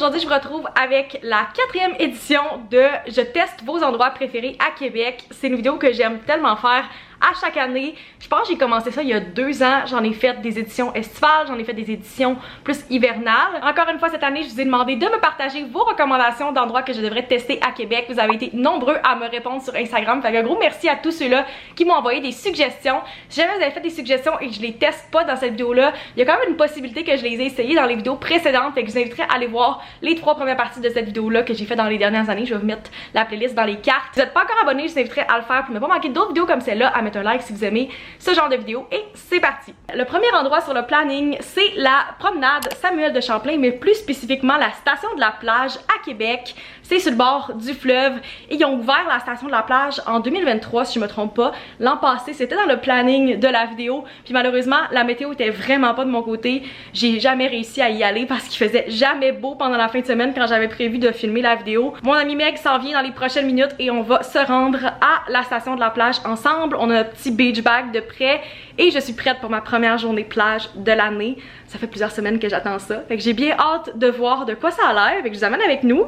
Aujourd'hui, je vous retrouve avec la 4e édition de Je teste vos endroits préférés à Québec. C'est une vidéo que j'aime tellement faire à chaque année. Je pense que j'ai commencé ça il y a 2 ans. J'en ai fait des éditions estivales, j'en ai fait des éditions plus hivernales. Encore une fois, cette année, je vous ai demandé de me partager vos recommandations d'endroits que je devrais tester à Québec. Vous avez été nombreux à me répondre sur Instagram. Fait un gros merci à tous ceux-là qui m'ont envoyé des suggestions. Si jamais vous avez fait des suggestions et que je les teste pas dans cette vidéo-là, il y a quand même une possibilité que je les ai essayées dans les vidéos précédentes. Fait que je vous inviterai à aller voir les 3 premières parties de cette vidéo-là que j'ai fait dans les dernières années. Je vais vous mettre la playlist dans les cartes. Si vous n'êtes pas encore abonné, je vous inviterai à le faire pour ne pas manquer d'autres vidéos comme celle-là, à mettre un like si vous aimez ce genre de vidéo. Et c'est parti! Le premier endroit sur le planning, c'est la promenade Samuel de Champlain, mais plus spécifiquement la station de la plage à Québec. C'est sur le bord du fleuve et ils ont ouvert la station de la plage en 2023 si je me trompe pas. L'an passé, c'était dans le planning de la vidéo, puis malheureusement la météo était vraiment pas de mon côté. J'ai jamais réussi à y aller parce qu'il faisait jamais beau pendant la fin de semaine quand j'avais prévu de filmer la vidéo. Mon ami Meg s'en vient dans les prochaines minutes et on va se rendre à la station de la plage ensemble. On a un petit beach bag de près et je suis prête pour ma première journée plage de l'année. Ça fait plusieurs semaines que j'attends ça. Fait que j'ai bien hâte de voir de quoi ça a l'air. Fait que je vous amène avec nous.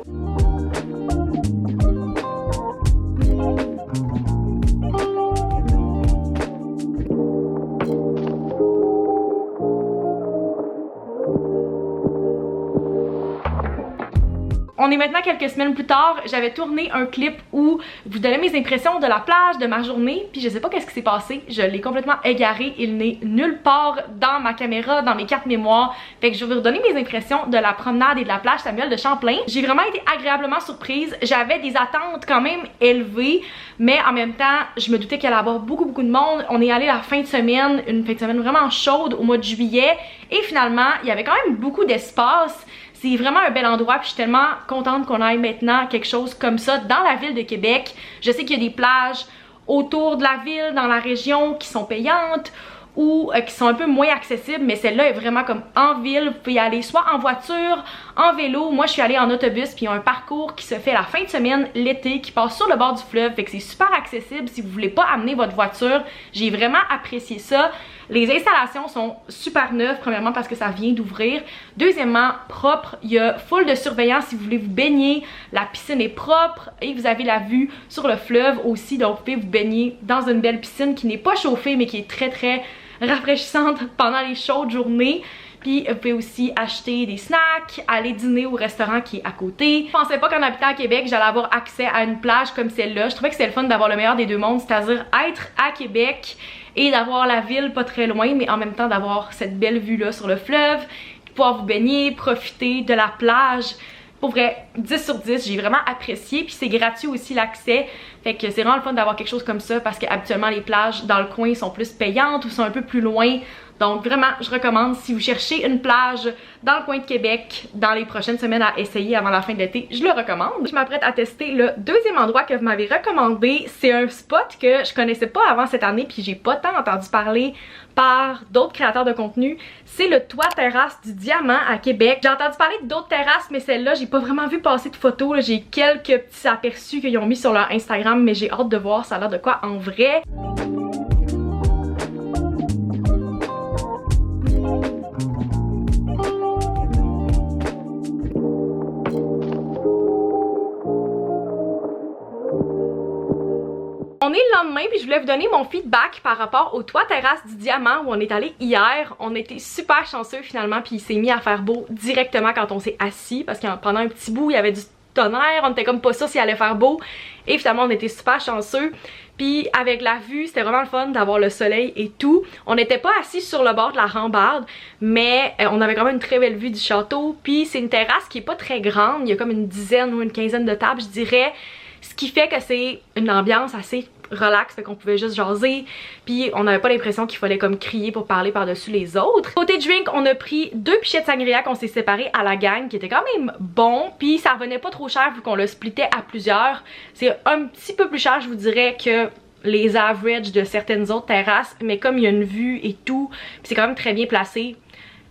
On est maintenant quelques semaines plus tard, j'avais tourné un clip où je vous donnais mes impressions de la plage, de ma journée, puis je sais pas qu'est-ce qui s'est passé, je l'ai complètement égaré, il n'est nulle part dans ma caméra, dans mes cartes mémoire, fait que je vais vous redonner mes impressions de la promenade et de la plage Samuel de Champlain. J'ai vraiment été agréablement surprise, j'avais des attentes quand même élevées, mais en même temps, je me doutais qu'il allait y avoir beaucoup de monde. On est allé la fin de semaine, une fin de semaine vraiment chaude au mois de juillet, et finalement, il y avait quand même beaucoup d'espace. C'est vraiment un bel endroit puis je suis tellement contente qu'on aille maintenant quelque chose comme ça dans la ville de Québec. Je sais qu'il y a des plages autour de la ville, dans la région, qui sont payantes ou qui sont un peu moins accessibles, mais celle-là est vraiment comme en ville. Vous pouvez y aller soit en voiture, en vélo. Moi, je suis allée en autobus, puis il y a un parcours qui se fait la fin de semaine, l'été, qui passe sur le bord du fleuve, fait que c'est super accessible si vous voulez pas amener votre voiture. J'ai vraiment apprécié ça. Les installations sont super neuves, premièrement parce que ça vient d'ouvrir. Deuxièmement, propre, il y a full de surveillance si vous voulez vous baigner. La piscine est propre et vous avez la vue sur le fleuve aussi, donc vous pouvez vous baigner dans une belle piscine qui n'est pas chauffée mais qui est très rafraîchissante pendant les chaudes journées. Puis vous pouvez aussi acheter des snacks, aller dîner au restaurant qui est à côté. Je pensais pas qu'en habitant à Québec, j'allais avoir accès à une plage comme celle-là. Je trouvais que c'était le fun d'avoir le meilleur des deux mondes, c'est-à-dire être à Québec et d'avoir la ville pas très loin, mais en même temps d'avoir cette belle vue-là sur le fleuve, pouvoir vous baigner, profiter de la plage. Pour vrai, 10 sur 10, j'ai vraiment apprécié, puis c'est gratuit aussi l'accès, fait que c'est vraiment le fun d'avoir quelque chose comme ça parce que habituellement les plages dans le coin sont plus payantes ou sont un peu plus loin. Donc vraiment, je recommande si vous cherchez une plage dans le coin de Québec dans les prochaines semaines à essayer avant la fin de l'été, je le recommande. Je m'apprête à tester le deuxième endroit que vous m'avez recommandé. C'est un spot que je connaissais pas avant cette année puis j'ai pas tant entendu parler par d'autres créateurs de contenu. C'est le toit terrasse du Diamant à Québec. J'ai entendu parler d'autres terrasses mais celle-là, j'ai pas vraiment vu passer de photos. J'ai quelques petits aperçus qu'ils ont mis sur leur Instagram mais j'ai hâte de voir ça a l'air de quoi en vrai. On est le lendemain puis je voulais vous donner mon feedback par rapport au toit terrasse du Diamant où on est allé hier. On était super chanceux finalement puis il s'est mis à faire beau directement quand on s'est assis parce que pendant un petit bout il y avait du tonnerre, on était comme pas sûr s'il allait faire beau et finalement on était super chanceux. Puis avec la vue, c'était vraiment le fun d'avoir le soleil et tout. On n'était pas assis sur le bord de la rambarde, mais on avait quand même une très belle vue du château. Puis c'est une terrasse qui est pas très grande, il y a comme une dizaine ou une quinzaine de tables je dirais. Ce qui fait que c'est une ambiance assez relax, fait qu'on pouvait juste jaser, puis on n'avait pas l'impression qu'il fallait comme crier pour parler par-dessus les autres. Côté drink, on a pris 2 pichets de sangria qu'on s'est séparés à la gang, qui était quand même bon, puis ça revenait pas trop cher vu qu'on le splittait à plusieurs. C'est un petit peu plus cher, je vous dirais, que les averages de certaines autres terrasses, mais comme il y a une vue et tout, c'est quand même très bien placé.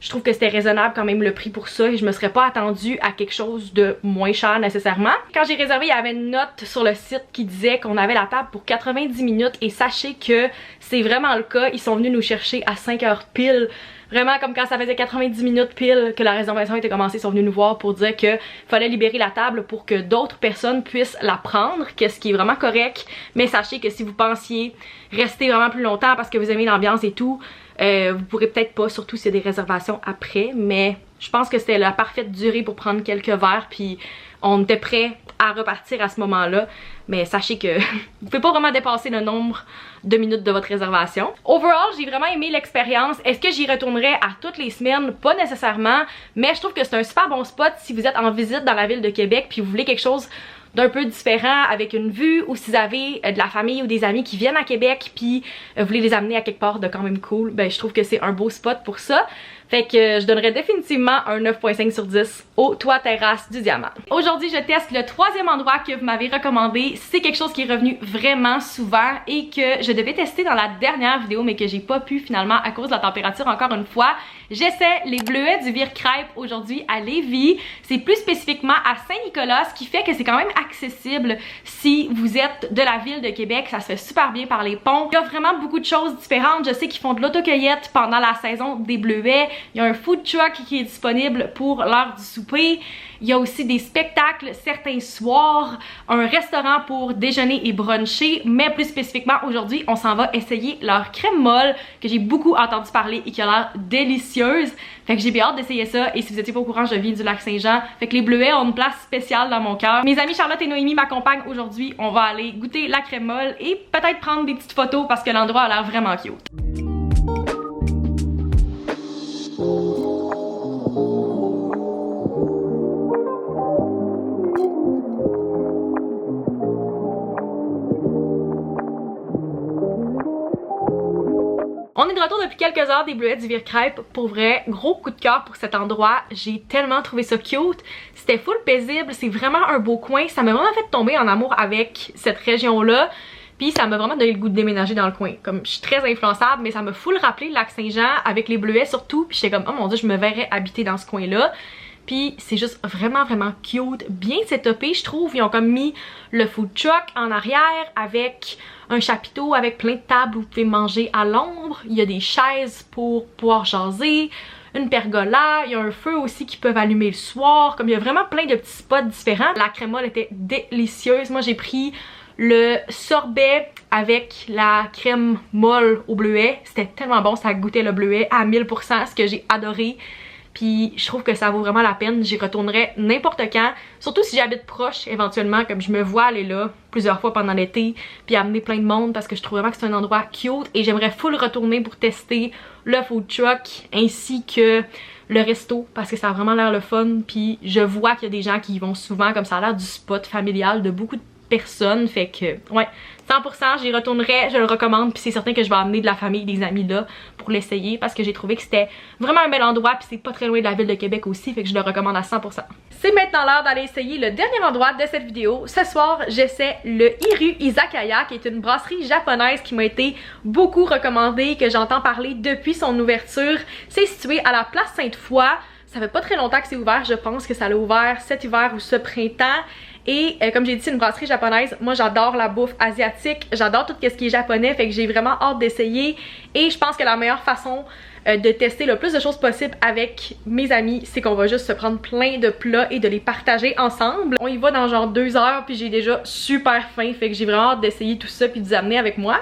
Je trouve que c'était raisonnable quand même le prix pour ça et je me serais pas attendue à quelque chose de moins cher nécessairement. Quand j'ai réservé, il y avait une note sur le site qui disait qu'on avait la table pour 90 minutes et sachez que c'est vraiment le cas. Ils sont venus nous chercher à 5h pile. Vraiment comme quand ça faisait 90 minutes pile que la réservation était commencée, ils sont venus nous voir pour dire que fallait libérer la table pour que d'autres personnes puissent la prendre, ce qui est vraiment correct. Mais sachez que si vous pensiez rester vraiment plus longtemps parce que vous aimez l'ambiance et tout, vous pourrez peut-être pas, surtout s'il y a des réservations après, mais je pense que c'était la parfaite durée pour prendre quelques verres, puis on était prêt à repartir à ce moment-là. Mais sachez que vous pouvez pas vraiment dépasser le nombre de minutes de votre réservation. Overall, j'ai vraiment aimé l'expérience. Est-ce que j'y retournerais à toutes les semaines? Pas nécessairement, mais je trouve que c'est un super bon spot si vous êtes en visite dans la ville de Québec puis vous voulez quelque chose d'un peu différent avec une vue, ou si vous avez de la famille ou des amis qui viennent à Québec puis vous voulez les amener à quelque part de quand même cool, ben je trouve que c'est un beau spot pour ça. Fait que je donnerais définitivement un 9.5 sur 10 au toit terrasse du Diamant. Aujourd'hui, je teste le troisième endroit que vous m'avez recommandé. C'est quelque chose qui est revenu vraiment souvent et que je devais tester dans la dernière vidéo mais que j'ai pas pu finalement à cause de la température encore une fois. J'essaie les bleuets du Vire-Crêpe aujourd'hui à Lévis. C'est plus spécifiquement à Saint-Nicolas, ce qui fait que c'est quand même accessible si vous êtes de la ville de Québec. Ça se fait super bien par les ponts. Il y a vraiment beaucoup de choses différentes. Je sais qu'ils font de l'autocueillette pendant la saison des bleuets. Il y a un food truck qui est disponible pour l'heure du souper. Il y a aussi des spectacles certains soirs, un restaurant pour déjeuner et bruncher, mais plus spécifiquement aujourd'hui, on s'en va essayer leur crème molle que j'ai beaucoup entendu parler et qui a l'air délicieuse. Fait que j'ai bien hâte d'essayer ça, et si vous étiez pas au courant, je viens du Lac-Saint-Jean. Fait que les bleuets ont une place spéciale dans mon cœur. Mes amis Charlotte et Noémie m'accompagnent aujourd'hui. On va aller goûter la crème molle et peut-être prendre des petites photos parce que l'endroit a l'air vraiment cute. On est de retour depuis quelques heures des bleuets du Vire-Crêpe. Pour vrai, gros coup de cœur pour cet endroit. J'ai tellement trouvé ça cute. C'était full paisible, c'est vraiment un beau coin. Ça m'a vraiment fait tomber en amour avec cette région-là. Puis ça m'a vraiment donné le goût de déménager dans le coin. Comme je suis très influençable, mais ça m'a full rappelé le Lac-Saint-Jean avec les bleuets surtout. Puis j'étais comme, oh mon dieu, je me verrais habiter dans ce coin-là. Puis c'est juste vraiment cute, bien setupé je trouve. Ils ont comme mis le food truck en arrière avec un chapiteau avec plein de tables où vous pouvez manger à l'ombre. Il y a des chaises pour pouvoir jaser, une pergola, il y a un feu aussi qu'ils peuvent allumer le soir. Comme il y a vraiment plein de petits spots différents. La crème molle était délicieuse. Moi j'ai pris le sorbet avec la crème molle au bleuet. C'était tellement bon, ça goûtait le bleuet à 1000%, ce que j'ai adoré. Puis je trouve que ça vaut vraiment la peine, j'y retournerai n'importe quand, surtout si j'habite proche éventuellement, comme je me vois aller là plusieurs fois pendant l'été, puis amener plein de monde parce que je trouve vraiment que c'est un endroit cute et j'aimerais full retourner pour tester le food truck ainsi que le resto parce que ça a vraiment l'air le fun, puis je vois qu'il y a des gens qui y vont souvent, comme ça a l'air du spot familial de beaucoup de personnes, fait que ouais, 100% j'y retournerai, je le recommande, puis c'est certain que je vais amener de la famille, des amis là pour l'essayer parce que j'ai trouvé que c'était vraiment un bel endroit, puis c'est pas très loin de la ville de Québec aussi, fait que je le recommande à 100%. C'est maintenant l'heure d'aller essayer le dernier endroit de cette vidéo. Ce soir, j'essaie le Iru Izakaya qui est une brasserie japonaise qui m'a été beaucoup recommandée, que j'entends parler depuis son ouverture. C'est situé à la place Sainte-Foy. Ça fait pas très longtemps que c'est ouvert, je pense que ça l'a ouvert cet hiver ou ce printemps. Et comme j'ai dit, c'est une brasserie japonaise. Moi j'adore la bouffe asiatique, j'adore tout ce qui est japonais, fait que j'ai vraiment hâte d'essayer. Et je pense que la meilleure façon de tester le plus de choses possible avec mes amis, c'est qu'on va juste se prendre plein de plats et de les partager ensemble. On y va dans genre 2 heures, puis j'ai déjà super faim, fait que j'ai vraiment hâte d'essayer tout ça puis de vous amener avec moi.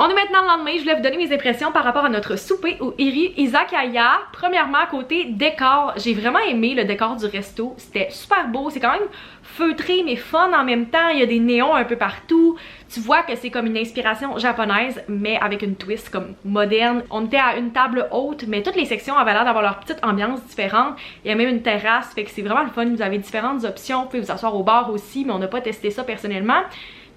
On est maintenant le lendemain, je voulais vous donner mes impressions par rapport à notre souper au Iru Izakaya. Premièrement, côté décor, j'ai vraiment aimé le décor du resto, c'était super beau, c'est quand même feutré mais fun en même temps, il y a des néons un peu partout. Tu vois que c'est comme une inspiration japonaise mais avec une twist comme moderne. On était à une table haute mais toutes les sections avaient l'air d'avoir leur petite ambiance différente. Il y a même une terrasse, fait que c'est vraiment le fun, vous avez différentes options, vous pouvez vous asseoir au bar aussi mais on n'a pas testé ça personnellement.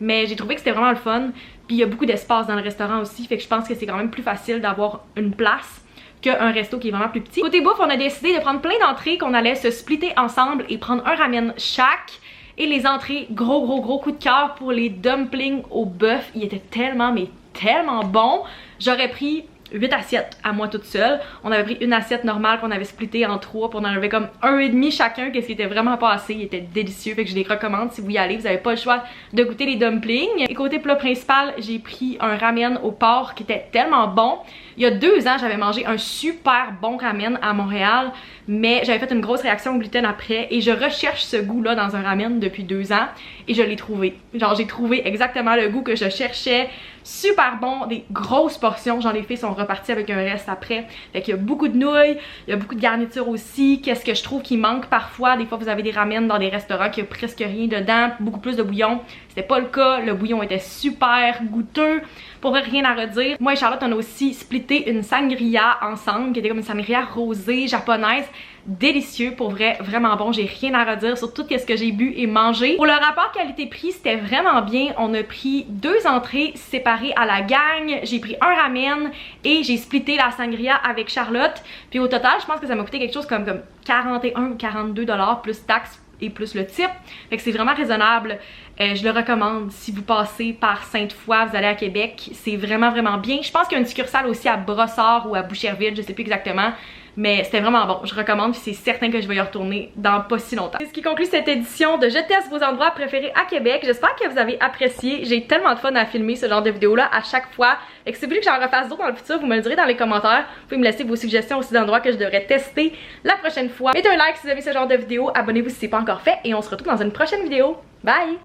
Mais j'ai trouvé que c'était vraiment le fun. Puis il y a beaucoup d'espace dans le restaurant aussi, fait que je pense que c'est quand même plus facile d'avoir une place qu'un resto qui est vraiment plus petit. Côté bouffe, on a décidé de prendre plein d'entrées, qu'on allait se splitter ensemble et prendre un ramen chaque. Et les entrées, gros coup de cœur pour les dumplings au bœuf. Ils étaient tellement, mais tellement bons. J'aurais pris 8 assiettes à moi toute seule. On avait pris une assiette normale qu'on avait splittée en 3 pour en enlever comme 1,5 chacun, qu'est-ce qui était vraiment pas assez. Il était délicieux, fait que je les recommande si vous y allez. Vous avez pas le choix de goûter les dumplings. Et côté plat principal, j'ai pris un ramen au porc qui était tellement bon. Il y a 2 ans, j'avais mangé un super bon ramen à Montréal, mais j'avais fait une grosse réaction au gluten après et je recherche ce goût-là dans un ramen depuis 2 ans et je l'ai trouvé. Genre, j'ai trouvé exactement le goût que je cherchais. Super bon, des grosses portions, genre les filles sont reparties avec un reste après. Fait qu'il y a beaucoup de nouilles, il y a beaucoup de garniture aussi. Qu'est-ce que je trouve qui manque parfois, des fois vous avez des ramen dans des restaurants qui a presque rien dedans, beaucoup plus de bouillon. C'était pas le cas, le bouillon était super goûteux, pour vrai rien à redire. Moi et Charlotte on a aussi splitté une sangria ensemble, qui était comme une sangria rosée japonaise. Délicieux, pour vrai, vraiment bon, j'ai rien à redire sur tout ce que j'ai bu et mangé. Pour le rapport qualité-prix, c'était vraiment bien. On a pris 2 entrées séparées à la gang, j'ai pris un ramen et j'ai splitté la sangria avec Charlotte. Puis au total, je pense que ça m'a coûté quelque chose comme 41 ou 42 $ plus taxes et plus le type. Fait que c'est vraiment raisonnable. Je le recommande si vous passez par Sainte-Foy, vous allez à Québec, c'est vraiment bien. Je pense qu'il y a une succursale aussi à Brossard ou à Boucherville, je sais plus exactement. Mais c'était vraiment bon, je recommande, puis c'est certain que je vais y retourner dans pas si longtemps. C'est ce qui conclut cette édition de Je teste vos endroits préférés à Québec. J'espère que vous avez apprécié, j'ai tellement de fun à filmer ce genre de vidéo là à chaque fois. Et que si vous voulez que j'en refasse d'autres dans le futur, vous me le direz dans les commentaires. Vous pouvez me laisser vos suggestions aussi d'endroits que je devrais tester la prochaine fois. Mettez un like si vous avez ce genre de vidéo, abonnez-vous si c'est pas encore fait et on se retrouve dans une prochaine vidéo. Bye!